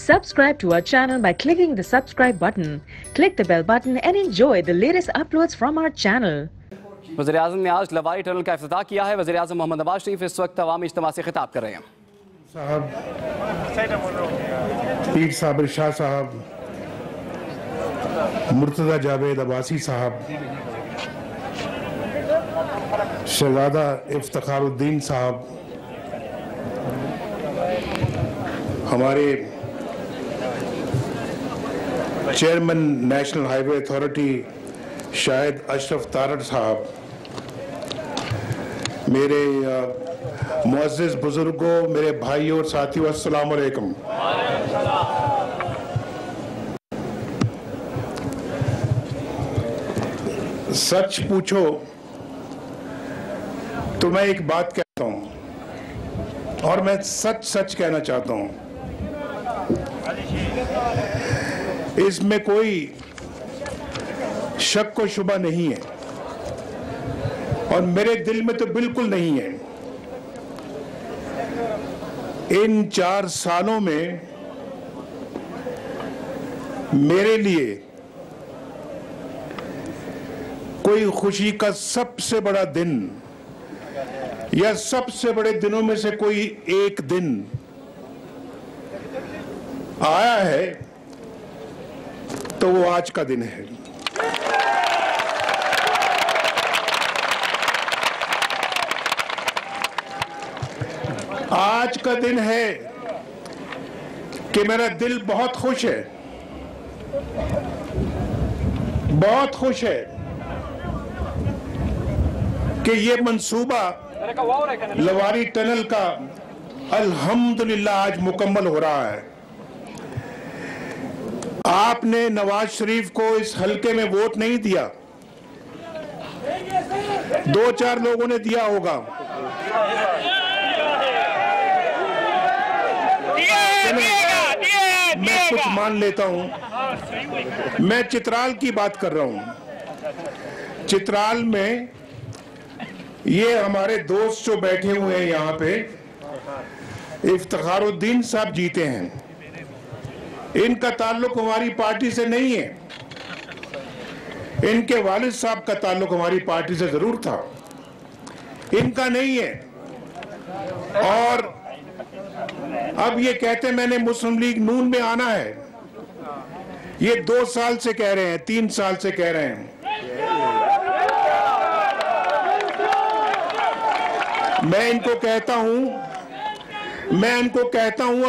Subscribe to our channel by clicking the subscribe button. Click the bell button and enjoy the latest uploads from our channel. वज़ीर-ए-आज़म ने आज Lavari tunnel का इफ्तिताह किया है। वज़ीर-ए-आज़म मोहम्मद नवाज शरीफ इस वक्त अवामी इज्तिमा से खिताब कर रहे हैं। पीर साबिर शाह साहब, मुर्तज़ा जावेद अब्बासी साहब, शहजादा इफ्तिखारुद्दीन साहब, हमारे chairman national highway authority Shahid Ashraf Tarar साहब, मेरे मुअज़्ज़िज़ बुजुर्गों, मेरे भाइयों और साथियों, अस्सलाम वालेकुम। सच पूछो तो मैं एक बात कहता हूं और मैं सच सच कहना चाहता हूं, इसमें कोई शक व शुबा नहीं है और मेरे दिल में तो बिल्कुल नहीं है। इन 4 सालों में मेरे लिए कोई खुशी का सबसे बड़ा दिन या सबसे बड़े दिनों में से कोई एक दिन आया है तो वो आज का दिन है। आज का दिन है कि मेरा दिल बहुत खुश है, बहुत खुश है कि ये मंसूबा लवारी टनल का अल्हम्दुलिल्लाह आज मुकम्मल हो रहा है। आपने नवाज शरीफ को इस हलके में वोट नहीं दिया, 2-4 लोगों ने दिया होगा। मैं कुछ मान लेता हूं। मैं चित्राल की बात कर रहा हूं। चित्राल में ये हमारे दोस्त जो बैठे हुए हैं यहाँ पे, इफ्तिखारुद्दीन साहब जीते हैं। इनका ताल्लुक हमारी पार्टी से नहीं है, इनके वालिद साहब का ताल्लुक हमारी पार्टी से जरूर था, इनका नहीं है। और अब ये कहते मैंने मुस्लिम लीग नून में आना है, ये 2 साल से कह रहे हैं, 3 साल से कह रहे हैं। मैं इनको कहता हूं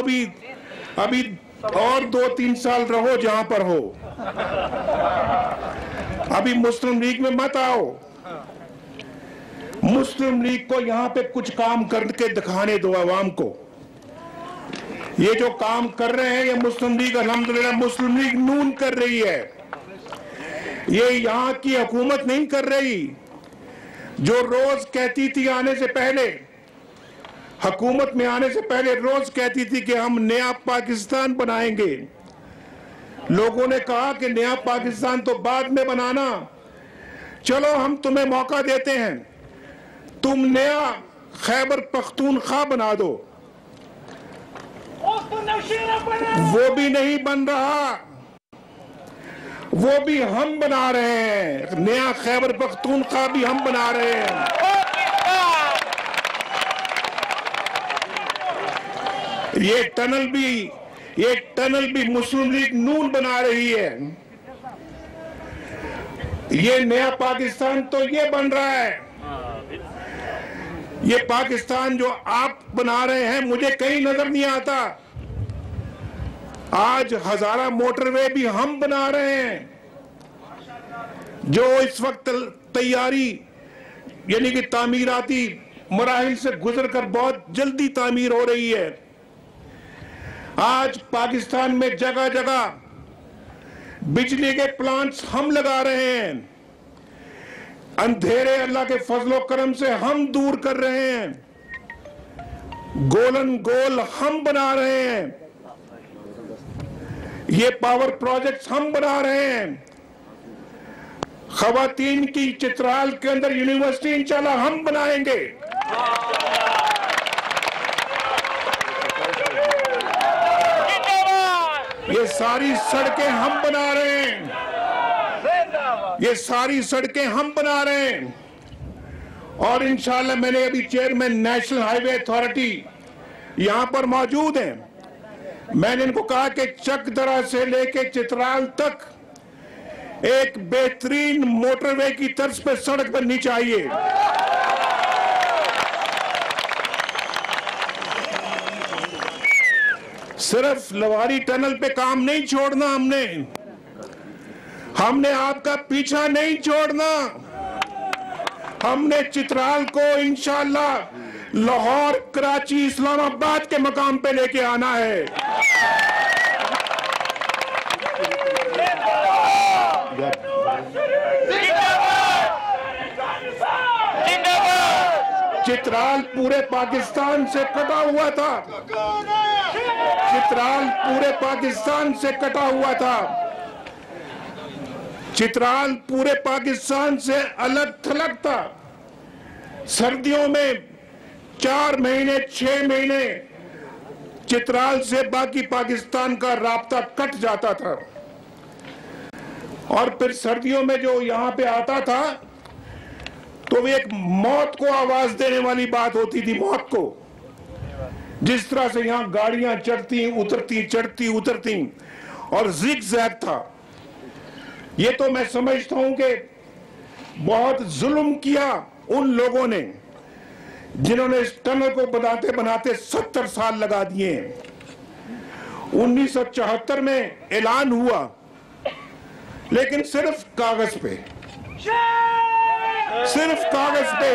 अभी और 2-3 साल रहो जहां पर हो, अभी मुस्लिम लीग में मत आओ। मुस्लिम लीग को यहां पे कुछ काम करके दिखाने दो आवाम को। ये जो काम कर रहे हैं ये मुस्लिम लीग, अल्हम्दुलिल्लाह मुस्लिम लीग नून कर रही है। ये यहां की हुकूमत नहीं कर रही, जो रोज कहती थी आने से पहले, हुकूमत में आने से पहले रोज कहती थी कि हम नया पाकिस्तान बनाएंगे। लोगों ने कहा कि नया पाकिस्तान तो बाद में बनाना, चलो हम तुम्हें मौका देते हैं, तुम नया खैबर पख्तूनख्वा बना दो। वो भी नहीं बन रहा, वो भी हम बना रहे हैं। नया खैबर पख्तूनख्वा भी हम बना रहे हैं। ये टनल भी मुस्लिम लीग नून बना रही है। ये नया पाकिस्तान तो ये बन रहा है। ये पाकिस्तान जो आप बना रहे हैं मुझे कहीं नजर नहीं आता। आज हजारा मोटरवे भी हम बना रहे हैं, जो इस वक्त तैयारी यानी कि तामीराती मराहिल से गुजरकर बहुत जल्दी तामीर हो रही है। आज पाकिस्तान में जगह जगह बिजली के प्लांट्स हम लगा रहे हैं। अंधेरे अल्लाह के फजलो करम से हम दूर कर रहे हैं। गोलन गोल हम बना रहे हैं। ये पावर प्रोजेक्ट्स हम बना रहे हैं। खवातीन की चित्राल के अंदर यूनिवर्सिटी इंशाल्लाह हम बनाएंगे। ये सारी सड़कें हम बना रहे हैं, ये सारी सड़कें हम बना रहे हैं। और इंशाल्लाह मैंने अभी चेयरमैन नेशनल हाईवे अथॉरिटी यहां पर मौजूद हैं, मैंने इनको कहा कि चकदरा से लेके चित्राल तक एक बेहतरीन मोटरवे की तर्ज पे सड़क बननी चाहिए। सिर्फ लवारी टनल पे काम नहीं छोड़ना, हमने आपका पीछा नहीं छोड़ना। हमने चित्राल को इंशाअल्लाह लाहौर, कराची, इस्लामाबाद के मकाम पे लेके आना है। चित्राल पूरे पाकिस्तान से कटा हुआ था, चित्राल पूरे पाकिस्तान से कटा हुआ था, चित्राल पूरे पाकिस्तान से अलग थलग था। सर्दियों में 4 महीने 6 महीने चित्राल से बाकी पाकिस्तान का राब्ता कट जाता था, और फिर सर्दियों में जो यहां पे आता था तो वो एक मौत को आवाज देने वाली बात होती थी, मौत को। जिस तरह से यहां गाड़ियां चढ़ती उतरती, चढ़ती उतरती, और जिग-जैग था। ये तो मैं समझता हूं कि बहुत जुल्म किया उन लोगों ने जिन्होंने इस टनल को बनाते बनाते 70 साल लगा दिए। 1974 में ऐलान हुआ, लेकिन सिर्फ कागज पे, सिर्फ कागज पे।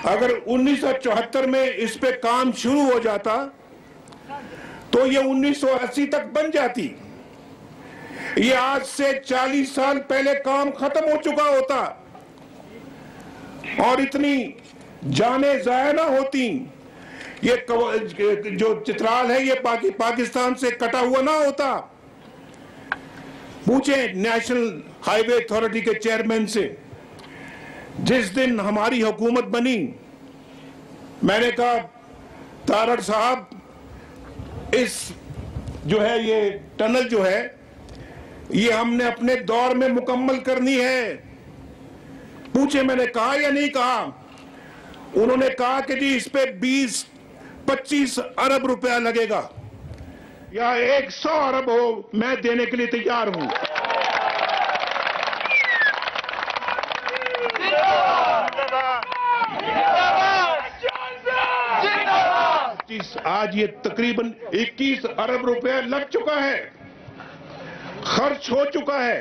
अगर 1974 में इस पे काम शुरू हो जाता तो ये 1980 तक बन जाती। ये आज से 40 साल पहले काम खत्म हो चुका होता, और इतनी जाने जाया ना होती। ये जो चित्राल है ये पाकिस्तान से कटा हुआ ना होता। पूछे नेशनल हाईवे अथॉरिटी के चेयरमैन से, जिस दिन हमारी हुकूमत बनी, मैंने कहा तारड़ साहब, इस जो है ये टनल जो है ये हमने अपने दौर में मुकम्मल करनी है। पूछे मैंने कहा या नहीं कहा? उन्होंने कहा कि जी इस पे 20-25 अरब रुपया लगेगा, या 100 अरब हो, मैं देने के लिए तैयार हूं। आज ये तकरीबन 21 अरब रुपया लग चुका है, खर्च हो चुका है।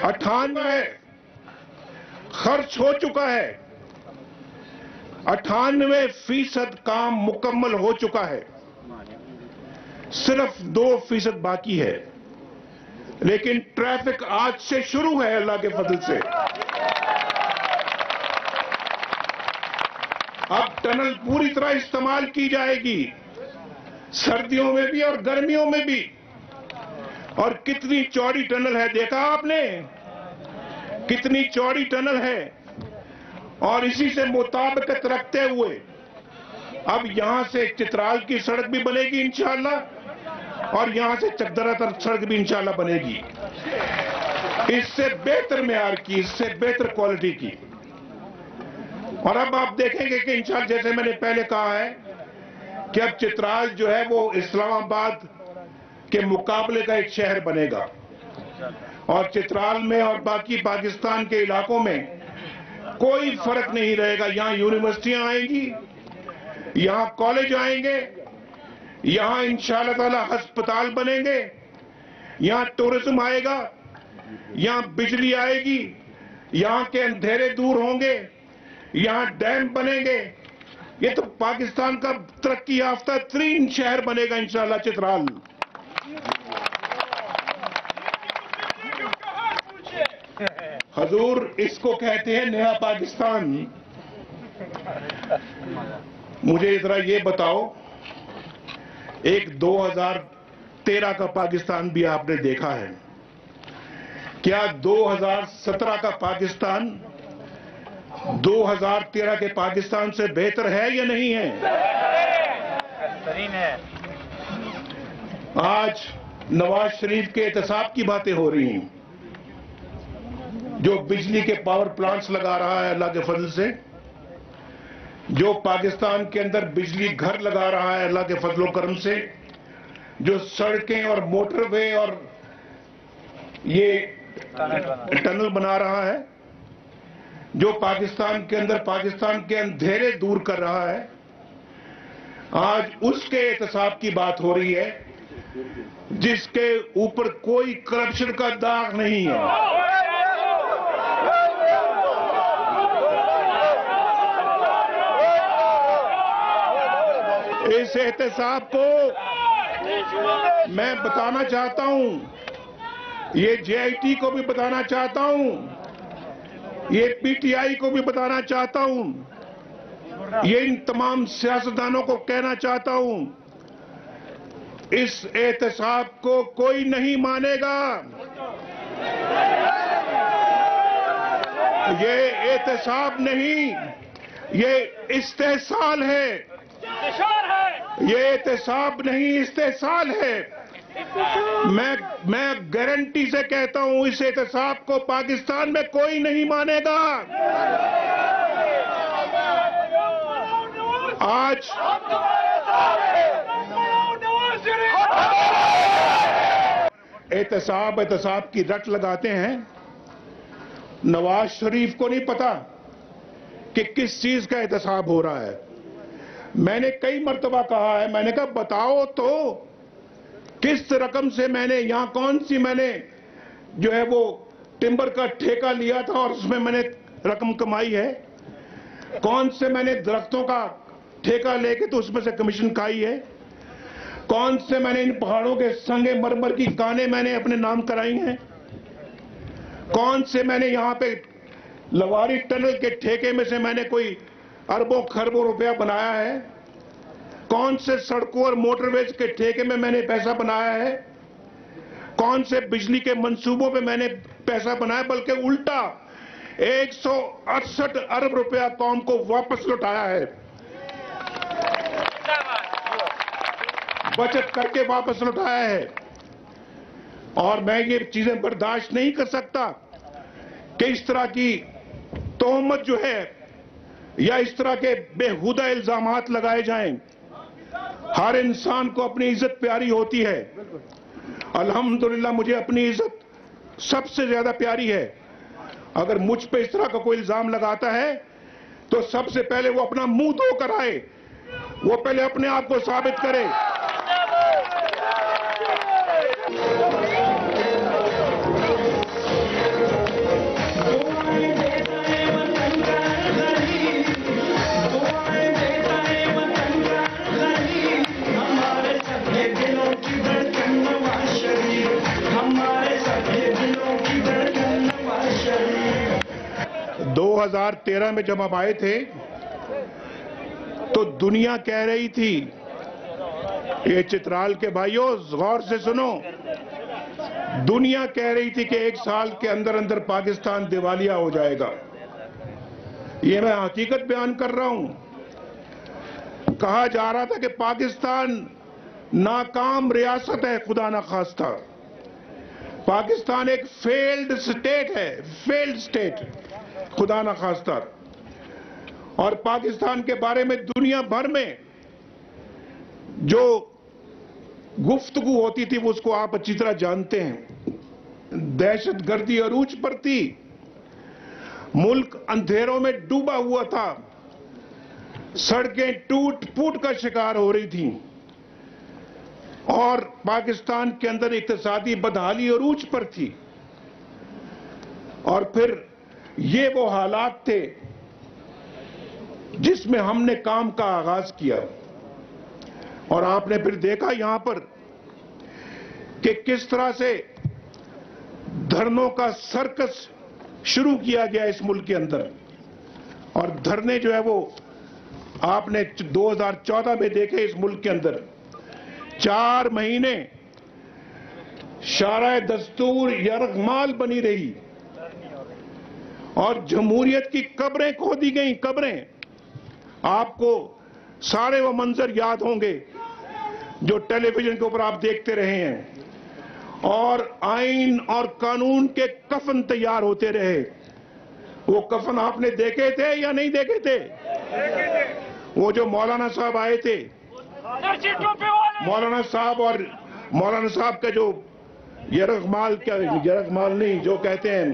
98 खर्च हो चुका है, 98% काम मुकम्मल हो चुका है, सिर्फ 2% बाकी है। लेकिन ट्रैफिक आज से शुरू है अल्लाह के फजल से। अब टनल पूरी तरह इस्तेमाल की जाएगी, सर्दियों में भी और गर्मियों में भी। और कितनी चौड़ी टनल है, देखा आपने कितनी चौड़ी टनल है। और इसी से मुताबिकत रखते हुए अब यहां से चित्राल की सड़क भी बनेगी इंशाअल्लाह, और यहां से चकदरा तक सड़क भी इंशाअल्लाह बनेगी, इससे बेहतर मेयार की, इससे बेहतर क्वालिटी की। और अब आप देखेंगे कि इंशाअल्लाह, जैसे मैंने पहले कहा है कि अब चित्राल जो है वो इस्लामाबाद के मुकाबले का एक शहर बनेगा, और चित्राल में और बाकी पाकिस्तान के इलाकों में कोई फर्क नहीं रहेगा। यहां यूनिवर्सिटियां आएंगी, यहां कॉलेज आएंगे, यहां इंशाअल्लाह ताला अस्पताल बनेंगे, यहां टूरिज्म आएगा, यहां बिजली आएगी, यहां के अंधेरे दूर होंगे, यहां डैम बनेंगे। ये तो पाकिस्तान का तरक्की याफ्ता तरीन शहर बनेगा इंशाअल्लाह चित्राल। हजूर, इसको कहते हैं नया पाकिस्तान। मुझे जरा ये बताओ, एक 2013 का पाकिस्तान भी आपने देखा है, क्या 2017 का पाकिस्तान 2013 के पाकिस्तान से बेहतर है या नहीं है? आज नवाज शरीफ के एहतसाब की बातें हो रही हैं, जो बिजली के पावर प्लांट्स लगा रहा है अल्लाह के फजल से, जो पाकिस्तान के अंदर बिजली घर लगा रहा है अल्लाह के फजलो करम से, जो सड़कें और मोटरवे और ये टनल बना रहा है, जो पाकिस्तान के अंदर पाकिस्तान के अंधेरे दूर कर रहा है, आज उसके एहतसाब की बात हो रही है जिसके ऊपर कोई करप्शन का दाग नहीं है। इस एहतसाब को मैं बताना चाहता हूं, ये जेआईटी को भी बताना चाहता हूं, ये पीटीआई को भी बताना चाहता हूं, ये इन तमाम सियासतदानों को कहना चाहता हूं, इस एहतसाब को कोई नहीं मानेगा। ये एहतसाब नहीं, ये इस्तेहसाल है। ये एहतसाब नहीं, इस्तेहसाल है। मैं गारंटी से कहता हूं, इस एहतसाब को पाकिस्तान में कोई नहीं मानेगा। आज एहतसाब की रट लगाते हैं। नवाज शरीफ को नहीं पता कि किस चीज का एहतसाब हो रहा है। मैंने कई मर्तबा कहा है, मैंने कहा बताओ तो किस रकम से मैंने यहां कौन सी मैंने जो है वो टिम्बर का ठेका लिया था और उसमें मैंने रकम कमाई है, कौन से मैंने दरख्तों का ठेका लेके तो उसमें से कमीशन खाई है, कौन से मैंने इन पहाड़ों के संगे मरमर की कानें मैंने अपने नाम कराई हैं, कौन से मैंने यहां पे लवारी टनल के ठेके में से मैंने कोई अरबों खरबों रुपया बनाया है, कौन से सड़कों और मोटरवेज के ठेके में मैंने पैसा बनाया है, कौन से बिजली के मंसूबों पे मैंने पैसा बनाया, बल्कि उल्टा 168 अरब रुपया कौम को वापस लौटाया है, बचत करके वापस लौटाया है। और मैं ये चीजें बर्दाश्त नहीं कर सकता कि इस तरह की तोहमत जो है या इस तरह के बेहुदा इल्जामात लगाए जाएं। हर इंसान को अपनी इज्जत प्यारी होती है। अल्हम्दुलिल्लाह मुझे अपनी इज्जत सबसे ज्यादा प्यारी है। अगर मुझ पे इस तरह का कोई इल्जाम लगाता है तो सबसे पहले वो अपना मुंह धोकर आए, वो पहले अपने आप को साबित करे। हमारे 2013 में जब हम आए थे तो दुनिया कह रही थी, ये चित्राल के भाइयों गौर से सुनो, दुनिया कह रही थी कि 1 साल के अंदर अंदर पाकिस्तान दिवालिया हो जाएगा। ये मैं हकीकत बयान कर रहा हूं। कहा जा रहा था कि पाकिस्तान नाकाम रियासत है, खुदा ना खास्ता। पाकिस्तान एक फेल्ड स्टेट है, फेल्ड स्टेट, खुदा ना खास्ता। और पाकिस्तान के बारे में दुनिया भर में जो गुफ्तगू होती थी वो उसको आप अच्छी तरह जानते हैं। दहशतगर्दी अरूज पर थी, मुल्क अंधेरों में डूबा हुआ था, सड़कें टूट फूट का शिकार हो रही थीं और पाकिस्तान के अंदर इक्तिसादी बदहाली अरूज पर थी। और फिर ये वो हालात थे जिसमें हमने काम का आगाज किया। और आपने फिर देखा यहां पर कि किस तरह से धरनों का सर्कस शुरू किया गया इस मुल्क के अंदर। और धरने जो है वो आपने 2014 में देखे इस मुल्क के अंदर। 4 महीने शाराए दस्तूर यरगमाल बनी रही और जमहूरियत की कब्रें खोदी गई, कब्रें। आपको सारे वो मंजर याद होंगे जो टेलीविजन के ऊपर आप देखते रहे हैं, और आइन और कानून के कफन तैयार होते रहे, वो कफन आपने देखे थे या नहीं देखे थे? वो जो मौलाना साहब आए थे, मौलाना साहब और मौलाना साहब का जो यरगमाल, क्या यरगमाल नहीं, जो कहते हैं,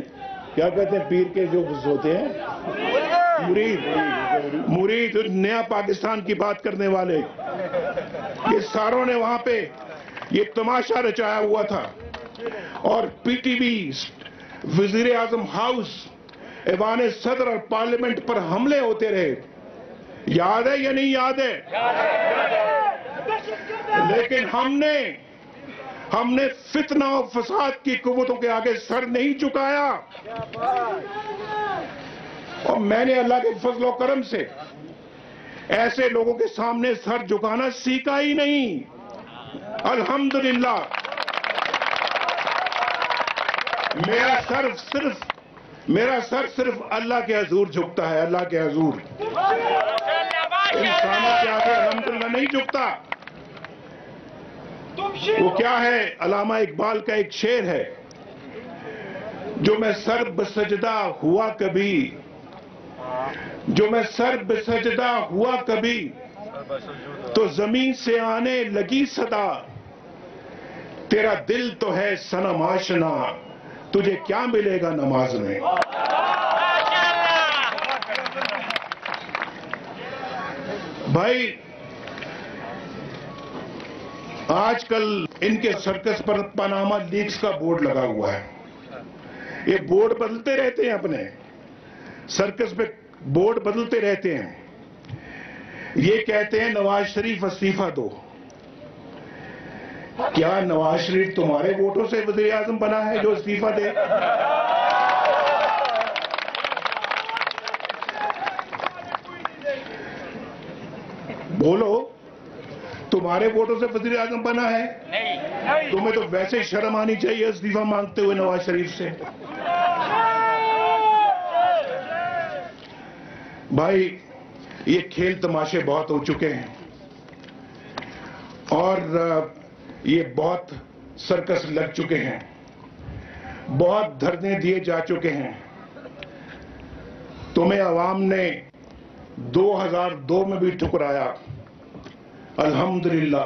क्या कहते हैं, पीर के जो होते हैं, मुरीद, नया पाकिस्तान की बात करने वाले, ये सारों ने वहां पे ये तमाशा रचाया हुआ था। और पीटीवी, वजीर आजम हाउस, ऐवान सदर और पार्लियामेंट पर हमले होते रहे। याद है या नहीं याद है? लेकिन हमने फितना और फसाद की कुव्वतों के आगे सर नहीं झुकाया, और मैंने अल्लाह के फजल और करम से ऐसे लोगों के सामने सर झुकाना सीखा ही नहीं। अल्हम्दुलिल्लाह, मेरा सर सिर्फ अल्लाह के हजूर झुकता है, अल्लाह के हजूर। इंसानों के आगे अल्हम्दुलिल्लाह नहीं झुकता। वो क्या है, अल्लामा इकबाल का एक शेर है, जो मैं सर बसजदा हुआ कभी, जो मैं सर बसजदा हुआ कभी, तो जमीन से आने लगी सदा, तेरा दिल तो है सनम आशना, तुझे क्या मिलेगा नमाज में। भाई, आजकल इनके सर्कस पर पनामा लीक्स का बोर्ड लगा हुआ है। ये बोर्ड बदलते रहते हैं, अपने सर्कस पे बोर्ड बदलते रहते हैं। ये कहते हैं नवाज शरीफ इस्तीफा दो। क्या नवाज शरीफ तुम्हारे वोटों से वज़ीर आज़म बना है जो इस्तीफा दे? बोलो, तुम्हारे वोटों से वज़ीर आज़म बना है? नहीं। तुम्हें तो वैसे शर्म आनी चाहिए इस्तीफा मांगते हुए नवाज शरीफ से। भाई, ये खेल तमाशे बहुत हो चुके हैं, और ये बहुत सर्कस लग चुके हैं, बहुत धरने दिए जा चुके हैं। तुम्हें अवाम ने 2002 में भी ठुकराया, अल्हम्दुलिल्लाह।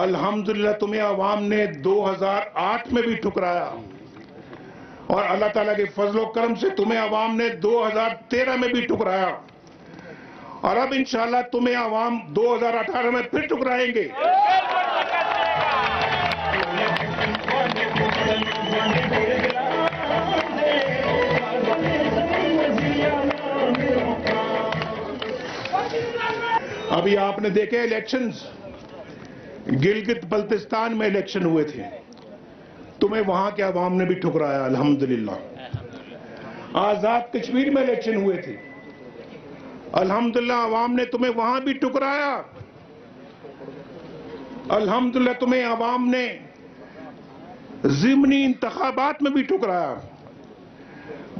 अल्हम्दुलिल्लाह, तुम्हें अवाम ने 2008 में भी ठुकराया, और अल्लाह ताला के फजल और करम से तुम्हें अवाम ने 2013 में भी ठुकराया, और अब इंशाअल्लाह तुम्हें अवाम 2018 में फिर ठुकराएंगे। अभी आपने देखे इलेक्शंस, गिलगित बल्तिस्तान में इलेक्शन हुए थे, तुम्हें वहां के अवाम ने भी ठुकराया, अल्हम्दुलिल्लाह। आजाद कश्मीर में इलेक्शन हुए थे, अल्हम्दुलिल्लाह अवाम ने तुम्हें वहां भी ठुकराया। अल्हम्दुलिल्लाह, तुम्हें अवाम ने ज़िमनी इंतखाबात में भी ठुकराया,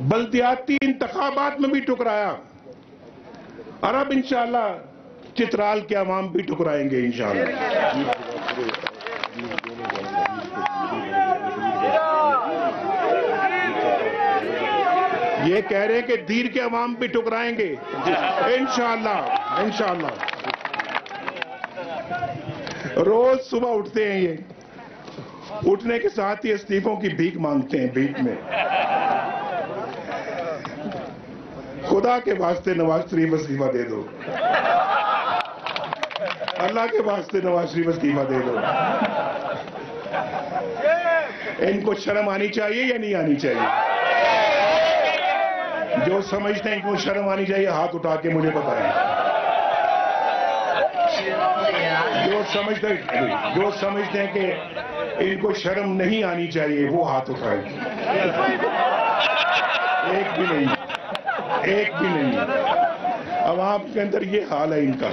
बल्दियाती इंतखाबात में भी ठुकराया, और अब इंशाअल्लाह चित्राल के अवाम भी ठुकराएंगे इंशाअल्लाह। ये कह रहे हैं कि दीर के अवाम भी ठुकराएंगे इंशाअल्लाह, इंशाअल्लाह। रोज सुबह उठते हैं, ये उठने के साथ ही इस्तीफों की भीख मांगते हैं, भीख में। खुदा के वास्ते नवाज शरीफ इस्तीफा दे दो, अल्लाह के वास्ते नवाज शरीफ इस्तीफा दे दो। इनको शर्म आनी चाहिए या नहीं आनी चाहिए? जो समझते हैं इनको शर्म आनी चाहिए, हाथ उठा के मुझे बताएं। जो समझते हैं कि इनको शर्म नहीं आनी चाहिए, वो हाथ उठाएं। एक भी नहीं, एक भी नहीं। अवाम के अंदर ये हाल है इनका।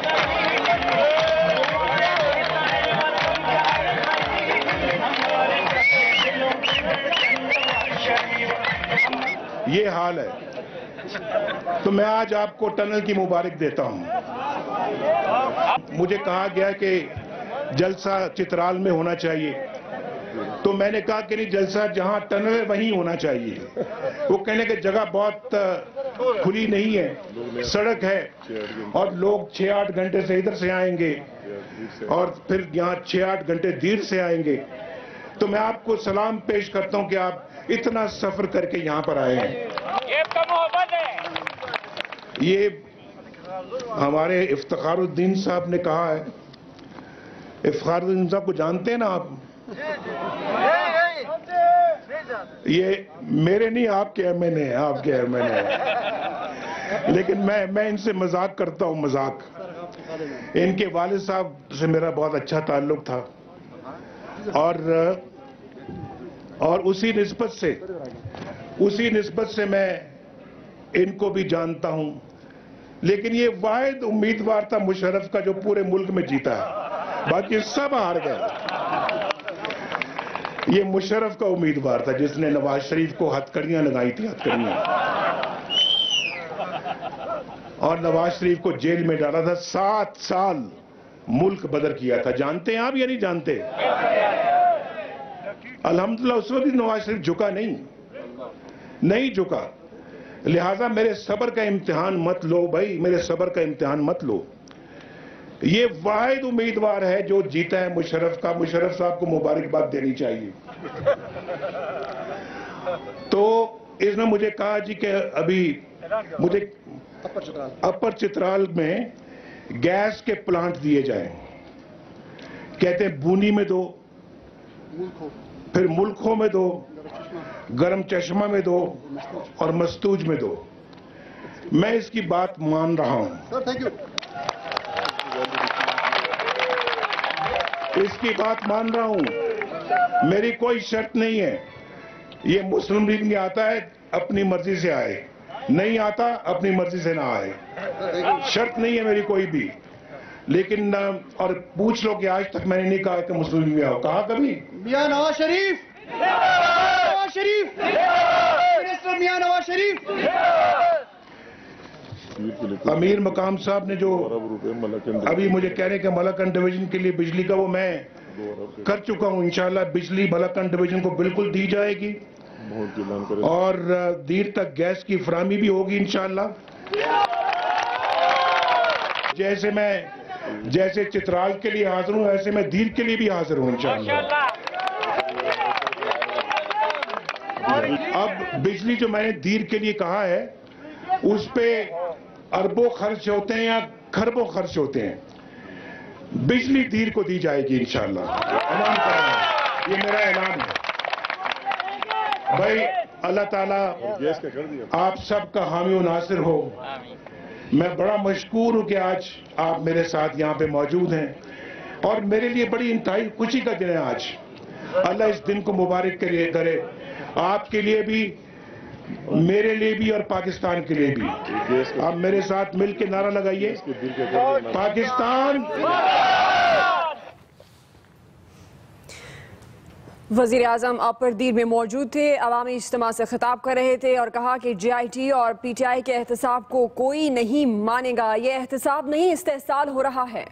ये हाल है। तो मैं आज आपको टनल की मुबारक देता हूं। मुझे कहा गया कि जलसा चित्राल में होना चाहिए। तो मैंने कहा कि नहीं, जलसा जहां टनल है वहीं होना चाहिए। वो कहने की जगह बहुत खुली नहीं है, सड़क है और लोग 6-8 घंटे से इधर से आएंगे और फिर यहाँ 6-8 घंटे देर से आएंगे। तो मैं आपको सलाम पेश करता हूं कि आप इतना सफर करके यहाँ पर आए हैं। ये हमारे इफ्तिखारुद्दीन साहब ने कहा है। इफ्तिखारुद्दीन साहब को जानते हैं ना आप? ये मेरे नहीं, आपके एमएनए हैं, आपके एमएनए हैं। लेकिन मैं इनसे मजाक करता हूं, मजाक। इनके वालिद साहब से मेरा बहुत अच्छा ताल्लुक था और उसी निस्बत से मैं इनको भी जानता हूं। लेकिन ये वाहिद उम्मीदवार था मुशर्रफ का जो पूरे मुल्क में जीता है, बाकी सब हार गए। ये मुशर्रफ का उम्मीदवार था जिसने नवाज शरीफ को हथकड़ियां लगाई थी, हथकड़ियां, और नवाज शरीफ को जेल में डाला था। 7 साल मुल्क बदर किया था। जानते हैं आप या नहीं जानते? अल्हम्दुलिल्लाह उस वक्त भी नवाज शरीफ झुका नहीं झुका। लिहाजा मेरे सब्र का इम्तिहान मत लो भाई, मेरे सब्र का इम्तिहान मत लो। ये वाहिद उम्मीदवार है जो जीता है मुशर्रफ का। मुशर्रफ साहब को मुबारकबाद देनी चाहिए। तो इसने मुझे कहा जी कि अभी मुझे अपर चित्राल में गैस के प्लांट दिए जाएं। कहते हैं बूनी में दो, फिर मुल्कों में दो, गरम चश्मा में दो और मस्तूज में दो। मैं इसकी बात मान रहा हूं। इसकी बात मान रहा हूं। मेरी कोई शर्त नहीं है। ये मुस्लिम लीग में आता है अपनी मर्जी से आए, नहीं आता अपनी मर्जी से ना आए। शर्त नहीं है मेरी कोई भी। लेकिन और पूछ लो कि आज तक मैंने नहीं कहा कि मुस्लिम लीग में आओ। कहा कभी? मियां नवाज शरीफ, मिनिस्टर मियां नवाज शरीफ। अमीर मकाम साहब ने जो अभी मुझे कह रहे हैं कि मलकन डिवीजन के लिए बिजली का, वो मैं कर चुका हूं। इंशाल्लाह बिजली मलकन डिवीजन को बिल्कुल दी जाएगी और देर तक गैस की फराहमी भी होगी इंशाल्लाह। जैसे चित्राल के लिए हाजिर हूं, ऐसे मैं दीर के लिए भी हाजिर हूं इंशाल्लाह। अब बिजली जो मैंने दीर के लिए कहा है उस पे अरबों खर्च होते हैं या खरबों खर्च होते हैं। बिजली दीर को दी जाएगी इंशाल्लाह। ऐलान कर रहा हूं, ये मेरा ऐलान है भाई। अल्लाह ताला आप सबका हामी और नासिर हो। मैं बड़ा मशकूर हूं कि आज आप मेरे साथ यहाँ पे मौजूद हैं और मेरे लिए बड़ी इंतहाई खुशी का दिन है आज। अल्लाह इस दिन को मुबारक करे, आपके लिए भी, मेरे लिए भी और पाकिस्तान के लिए भी। आप मेरे साथ मिलकर नारा लगाइए, पाकिस्तान। वज़ीर आज़म अपर दीर में मौजूद थे, अवामी इज्तिमा से खिताब कर रहे थे और कहा कि JIT और PTI के एहतसाब को कोई नहीं मानेगा। ये एहतसाब नहीं, इस्तेहसाल हो रहा है।